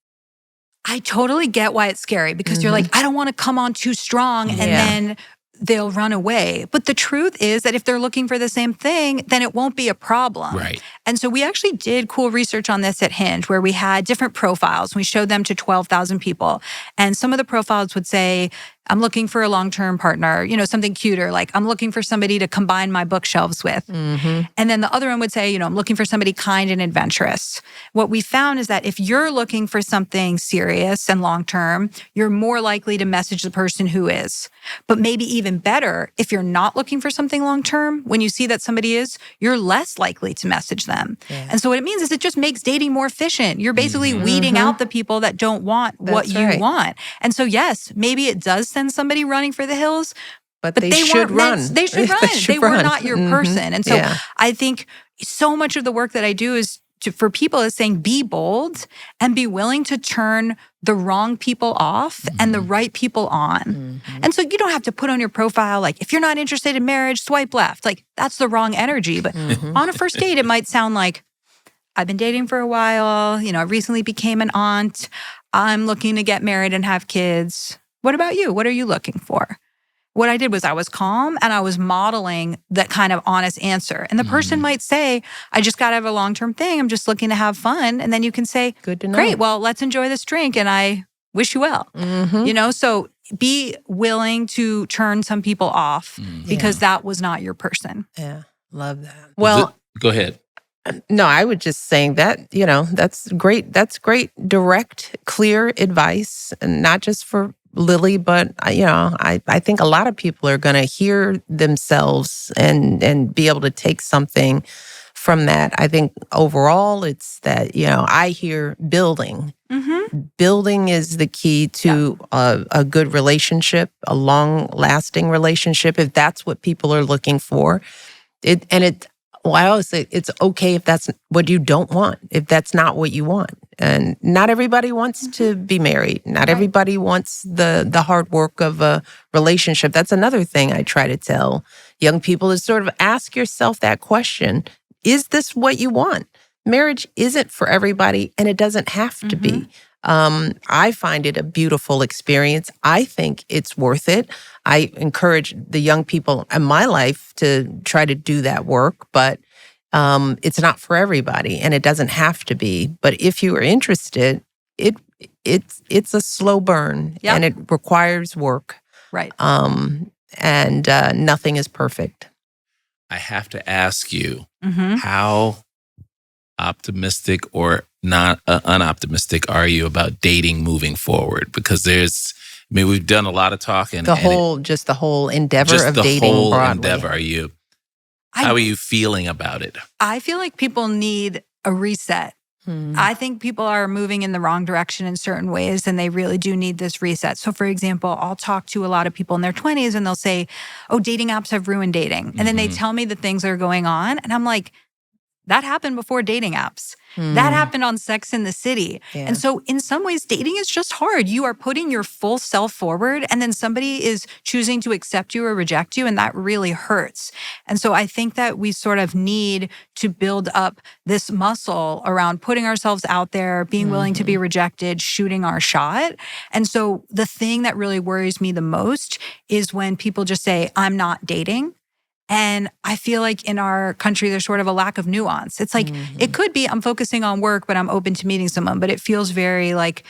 I totally get why it's scary because you're like, I don't want to come on too strong and then they'll run away. But the truth is that if they're looking for the same thing, then it won't be a problem. Right. And so we actually did cool research on this at Hinge where we had different profiles. We showed them to 12,000 people. And some of the profiles would say, I'm looking for a long-term partner, something cuter, like I'm looking for somebody to combine my bookshelves with. And then the other one would say, I'm looking for somebody kind and adventurous. What we found is that if you're looking for something serious and long-term, you're more likely to message the person who is. But maybe even better, if you're not looking for something long-term, when you see that somebody is, you're less likely to message them. And so what it means is it just makes dating more efficient. You're basically weeding out the people that don't want what you want. And so yes, maybe it does send somebody running for the hills, But they should run. They should run. They were not your person. And so Yeah. I think so much of the work that I do is for people is saying, be bold and be willing to turn the wrong people off and the right people on. And so you don't have to put on your profile, like, if you're not interested in marriage, swipe left. Like, that's the wrong energy. But on a first date, it might sound like, I've been dating for a while. You know, I recently became an aunt. I'm looking to get married and have kids. What about you? What are you looking for? What I did was I was calm and I was modeling that kind of honest answer. And the person might say, I just got to have a long-term thing. I'm just looking to have fun. And then you can say, Good to know. Great, well, let's enjoy this drink and I wish you well. You know, so be willing to turn some people off because that was not your person. Yeah, love that. Well, Go ahead. no, I would just saying that, you know, that's great. That's great, direct, clear advice, and not just for Lily, but, you know, I think a lot of people are going to hear themselves and be able to take something from that. I think overall it's that, you know, I hear building. Building is the key to a good relationship, a long-lasting relationship, if that's what people are looking for. Well, I always say it's okay if that's what you don't want, if that's not what you want. And not everybody wants to be married. Not everybody wants the hard work of a relationship. That's another thing I try to tell young people is sort of ask yourself that question. Is this what you want? Marriage isn't for everybody, and it doesn't have to be. I find it a beautiful experience. I think it's worth it. I encourage the young people in my life to try to do that work, but it's not for everybody, and it doesn't have to be. But if you are interested, it's a slow burn, and it requires work. Right. And nothing is perfect. I have to ask you, how optimistic or not unoptimistic are you about dating moving forward? Because we've done a lot of talking. The whole endeavor of dating Broadway. How are you feeling about it? I feel like people need a reset. I think people are moving in the wrong direction in certain ways, and they really do need this reset. So, for example, I'll talk to a lot of people in their 20s, and they'll say, oh, dating apps have ruined dating. And then they tell me the things that are going on, and I'm like, that happened before dating apps. That happened on Sex and the City. Yeah. And so in some ways, dating is just hard. You are putting your full self forward, and then somebody is choosing to accept you or reject you, and that really hurts. And so I think that we sort of need to build up this muscle around putting ourselves out there, being willing to be rejected, shooting our shot. And so the thing that really worries me the most is when people just say, I'm not dating. And I feel like in our country, there's sort of a lack of nuance. It's like, it could be I'm focusing on work, but I'm open to meeting someone. But it feels very like,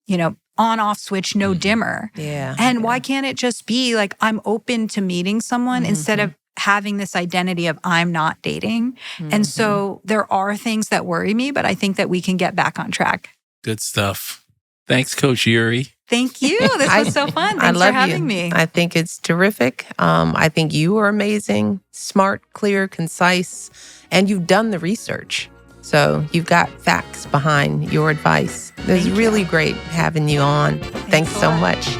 you know, on-off switch, no dimmer. Yeah. And why can't it just be like, I'm open to meeting someone instead of having this identity of I'm not dating? And so there are things that worry me, but I think that we can get back on track. Good stuff. Thanks, Coach Ury. Thank you. This was so fun. Thanks for having me. I think it's terrific. I think you are amazing, smart, clear, concise, and you've done the research. So you've got facts behind your advice. It was really great having you on. Thanks so much.